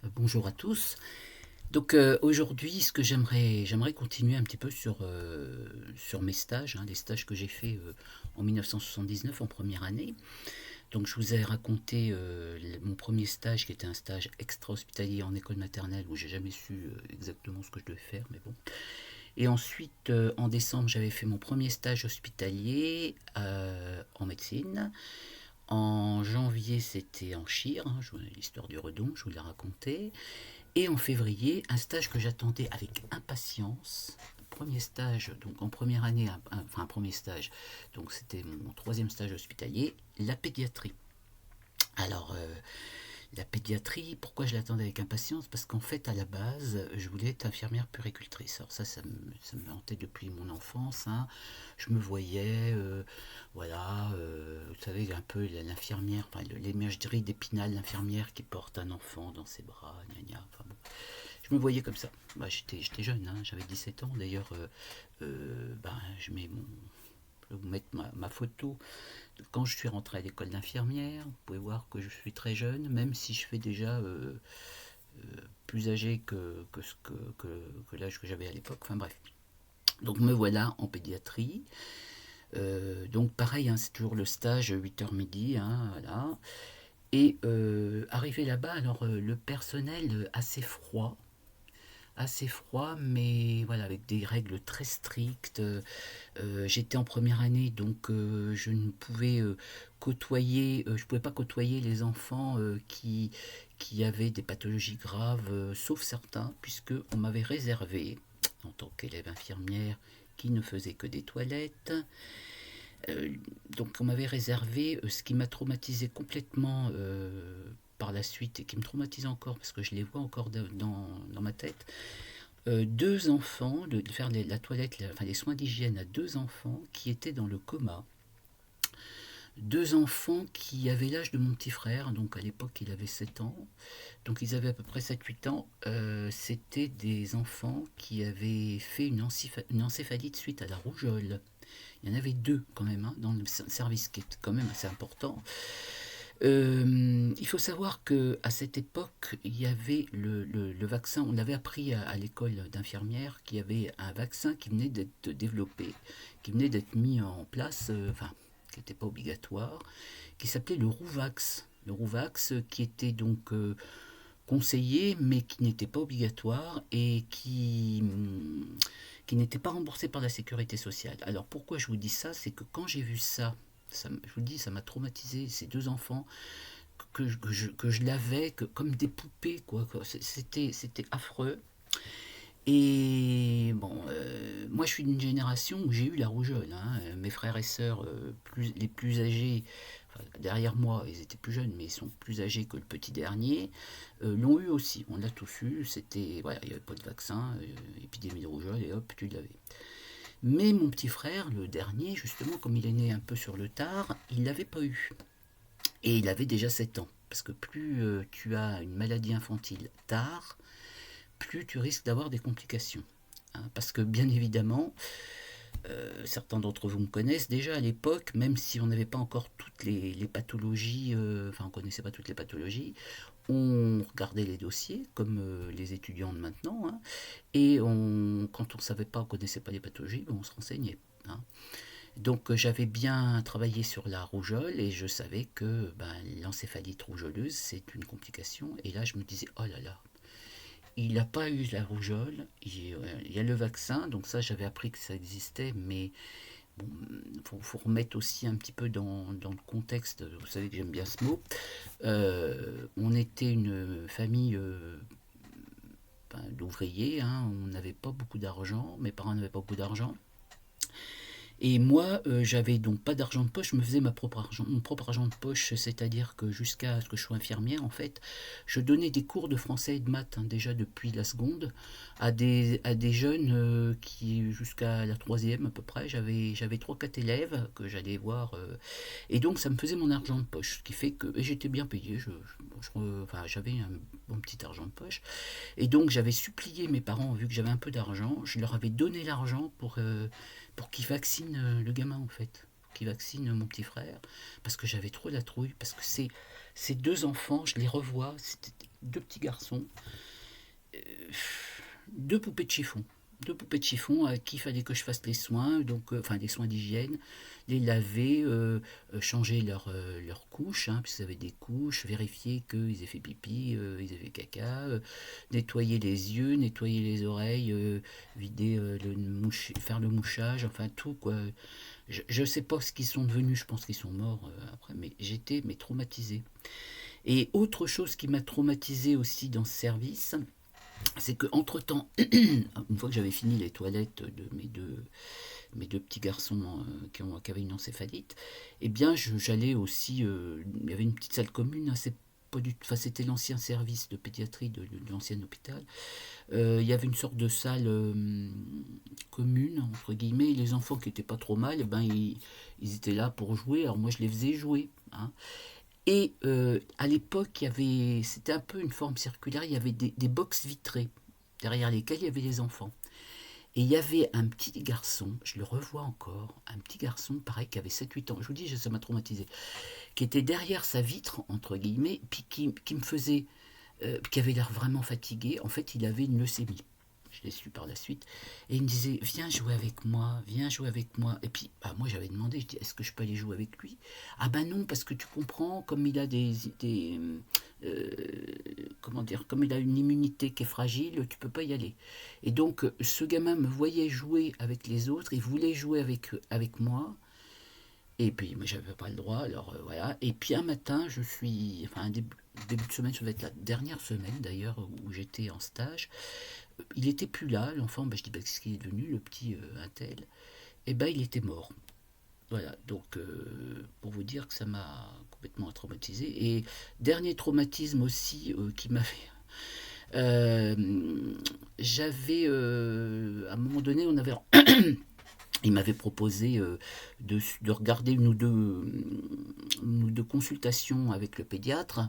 Bonjour à tous. Donc aujourd'hui, ce que j'aimerais continuer un petit peu sur mes stages, les stages que j'ai faits en 1979 en première année. Donc je vous ai raconté mon premier stage qui était un stage extra-hospitalier en école maternelle où j'ai jamais su exactement ce que je devais faire, mais bon. Et ensuite, en décembre, j'avais fait mon premier stage hospitalier en médecine. En janvier, c'était en chir, l'histoire du redon, je vous l'ai raconté. Et en février, un stage que j'attendais avec impatience. Premier stage, donc en première année, enfin un premier stage, donc c'était mon troisième stage hospitalier, la pédiatrie. Alors, la pédiatrie, pourquoi je l'attendais avec impatience? Parce qu'en fait, à la base, je voulais être infirmière puéricultrice. Alors ça me hantait depuis mon enfance, hein. Je me voyais, voilà, vous savez, un peu l'infirmière, enfin, l'imagerie d'Épinal, l'infirmière qui porte un enfant dans ses bras, gna gna, enfin bon. Je me voyais comme ça. Bah, j'étais jeune, hein, j'avais 17 ans. D'ailleurs, je mets mon, je vais vous mettre ma photo. Quand je suis rentré à l'école d'infirmière, vous pouvez voir que je suis très jeune, même si je fais déjà plus âgé que l'âge que j'avais à l'époque. Enfin bref. Donc me voilà en pédiatrie. Donc pareil, hein, c'est toujours le stage 8h midi. Hein, voilà. Et arrivé là-bas, alors le personnel assez froid, mais voilà, avec des règles très strictes. J'étais en première année, donc je ne pouvais côtoyer, je pouvais pas côtoyer les enfants qui avaient des pathologies graves, sauf certains, puisque on m'avait réservé, en tant qu'élève infirmière, qui ne faisait que des toilettes. Euh, donc on m'avait réservé ce qui m'a traumatisé complètement par la suite et qui me traumatise encore parce que je les vois encore dans ma tête. Deux enfants, de faire la toilette, enfin les soins d'hygiène à deux enfants qui étaient dans le coma. Deux enfants qui avaient l'âge de mon petit frère, donc à l'époque il avait 7 ans, donc ils avaient à peu près 7 8 ans. C'était des enfants qui avaient fait une encéphalite suite à la rougeole. Il y en avait deux quand même dans le service qui est quand même assez important. Il faut savoir que à cette époque, il y avait le vaccin. On avait appris à l'école d'infirmière qu'il y avait un vaccin qui venait d'être développé, qui venait d'être mis en place, enfin, qui n'était pas obligatoire, qui s'appelait le Rouvax. Le Rouvax, qui était donc conseillé, mais qui n'était pas obligatoire et qui n'était pas remboursé par la sécurité sociale. Alors pourquoi je vous dis ça? C'est que quand j'ai vu ça, je vous dis, ça m'a traumatisé, ces deux enfants, que je lavais comme des poupées, quoi. C'était affreux. Et bon, moi je suis d'une génération où j'ai eu la rougeole, hein. Mes frères et sœurs les plus âgés, enfin, derrière moi, ils étaient plus jeunes, mais ils sont plus âgés que le petit dernier, l'ont eu aussi. On l'a tous eu. C'était, voilà, il n'y avait pas de vaccin, épidémie de rougeole, et hop, tu l'avais. Mais mon petit frère, le dernier, justement, comme il est né un peu sur le tard, il l'avait pas eu. Et il avait déjà 7 ans. Parce que plus tu as une maladie infantile tard, plus tu risques d'avoir des complications. Hein. Parce que bien évidemment, certains d'entre vous me connaissent déjà à l'époque, même si on n'avait pas encore toutes les pathologies, enfin on ne connaissait pas toutes les pathologies, on regardait les dossiers comme les étudiants de maintenant, hein, et quand on ne savait pas, on ne connaissait pas les pathologies, ben, on se renseignait. Hein. Donc j'avais bien travaillé sur la rougeole et je savais que ben, l'encéphalite rougeoleuse c'est une complication. Et là je me disais, oh là là, il n'a pas eu la rougeole, il y a le vaccin, donc ça j'avais appris que ça existait, mais bon, faut remettre aussi un petit peu dans le contexte, vous savez que j'aime bien ce mot. On était une famille ben, d'ouvriers, hein, on n'avait pas beaucoup d'argent, mes parents n'avaient pas beaucoup d'argent. Et moi, j'avais donc pas d'argent de poche, je me faisais mon propre argent de poche, c'est-à-dire que jusqu'à ce que je sois infirmière, en fait, je donnais des cours de français et de maths, hein, déjà depuis la seconde, à des jeunes qui, jusqu'à la troisième à peu près, j'avais 3 4 élèves que j'allais voir, et donc ça me faisait mon argent de poche, ce qui fait que, et j'étais bien payé, enfin, j'avais un bon petit argent de poche, et donc j'avais supplié mes parents, vu que j'avais un peu d'argent, je leur avais donné l'argent pour qu'ils vaccinent le gamin en fait. Pour qu'ils vaccinent mon petit frère. Parce que j'avais trop la trouille. Parce que ces deux enfants, je les revois. 2 petits garçons, euh, 2 poupées de chiffon. 2 poupées de chiffon à qui il fallait que je fasse les soins, donc enfin des soins d'hygiène, les laver, changer leur couches, hein, puisqu'ils avaient des couches, vérifier qu'ils aient fait pipi, ils avaient fait caca, nettoyer les yeux, nettoyer les oreilles, vider faire le mouchage, enfin tout quoi. Je sais pas ce qu'ils sont devenus, je pense qu'ils sont morts après, mais j'étais traumatisé. Et autre chose qui m'a traumatisé aussi dans ce service, c'est que entre temps, une fois que j'avais fini les toilettes de mes deux petits garçons qui avaient une encéphalite, eh bien j'allais aussi, il y avait une petite salle commune, hein, enfin, c'était l'ancien service de pédiatrie de l'ancien hôpital. Il y avait une sorte de salle commune, entre guillemets, et les enfants qui étaient pas trop mal, eh ben, ils étaient là pour jouer, alors moi je les faisais jouer, hein. Et à l'époque, c'était un peu une forme circulaire, il y avait des boxes vitrées derrière lesquelles il y avait les enfants. Et il y avait un petit garçon, je le revois encore, un petit garçon, pareil, qui avait 7-8 ans, je vous dis, ça m'a traumatisé, qui était derrière sa vitre, entre guillemets, puis qui me faisait, qui avait l'air vraiment fatigué. En fait, il avait une leucémie. Je l'ai su par la suite. Et il me disait, viens jouer avec moi, viens jouer avec moi. Et puis, bah, moi, j'avais demandé, je dis, est-ce que je peux aller jouer avec lui? Ah ben non, parce que tu comprends, comme il a euh, comment dire, comme il a une immunité qui est fragile, tu peux pas y aller. Et donc, ce gamin me voyait jouer avec les autres, il voulait jouer avec moi. Et puis, moi, j'avais pas le droit, alors voilà. Et puis, un matin, enfin, un début de semaine, ça va être la dernière semaine d'ailleurs, où j'étais en stage. Il était plus là, l'enfant, ben, je dis, ben, qu'est-ce qu'il est devenu, le petit Intel? Et ben, il était mort. Voilà, donc pour vous dire que ça m'a complètement traumatisé. Et dernier traumatisme aussi qui m'avait. J'avais. À un moment donné, il m'avait proposé de regarder une ou deux consultations avec le pédiatre,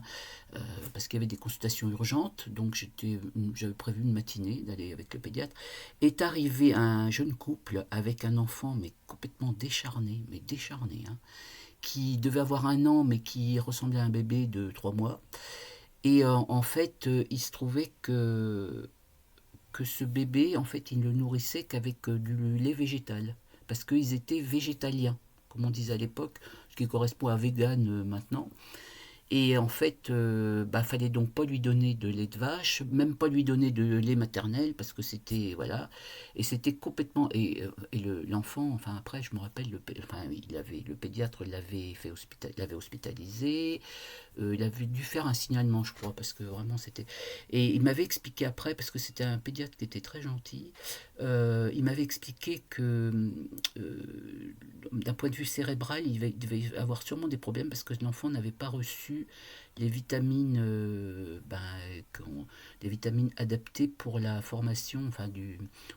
parce qu'il y avait des consultations urgentes, donc j'avais prévu une matinée d'aller avec le pédiatre. Est arrivé un jeune couple avec un enfant, mais complètement décharné, hein, qui devait avoir 1 an, mais qui ressemblait à un bébé de 3 mois. Et en fait, il se trouvait que ce bébé, en fait, il ne le nourrissait qu'avec du lait végétal, parce qu'ils étaient végétaliens, comme on disait à l'époque, ce qui correspond à vegan maintenant. Et en fait, bah, fallait donc pas lui donner de lait de vache, même pas lui donner de lait maternel, parce que c'était, voilà, et c'était complètement, et l'enfant, enfin après, je me rappelle, enfin, le pédiatre l'avait hospitalisé, il avait dû faire un signalement, je crois, parce que vraiment c'était. Et il m'avait expliqué après, parce que c'était un pédiatre qui était très gentil, il m'avait expliqué que d'un point de vue cérébral, devait avoir sûrement des problèmes parce que l'enfant n'avait pas reçu les vitamines, des vitamines adaptées pour la formation, enfin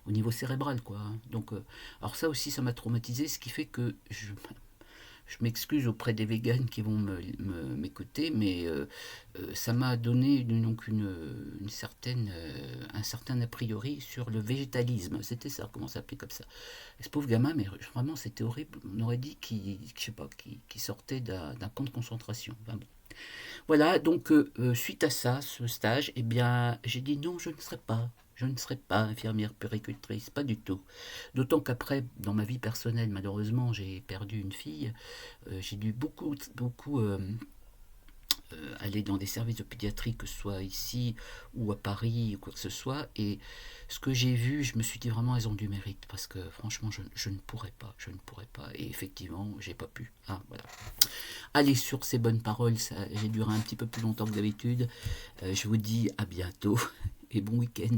au niveau cérébral, quoi, hein. Donc, alors ça aussi, ça m'a traumatisé, ce qui fait que je m'excuse auprès des véganes qui vont m'écouter, mais ça m'a donné donc une certaine, un certain a priori sur le végétalisme. C'était ça, comment ça s'appelait comme ça. Et ce pauvre gamin, mais vraiment c'était horrible. On aurait dit je sais pas, qu'il sortait d'un camp de concentration. Enfin, bon. Voilà, donc suite à ça, ce stage, eh bien, j'ai dit non, je ne serai pas. Je ne serai pas infirmière puéricultrice, pas du tout. D'autant qu'après, dans ma vie personnelle, malheureusement, j'ai perdu une fille. J'ai dû beaucoup aller dans des services de pédiatrie, que ce soit ici ou à Paris ou quoi que ce soit. Et ce que j'ai vu, je me suis dit vraiment, elles ont du mérite, parce que franchement, je ne pourrais pas, je ne pourrais pas. Et effectivement, j'ai pas pu. Ah, voilà. Allez, sur ces bonnes paroles, j'ai duré un petit peu plus longtemps que d'habitude. Je vous dis à bientôt et bon week-end.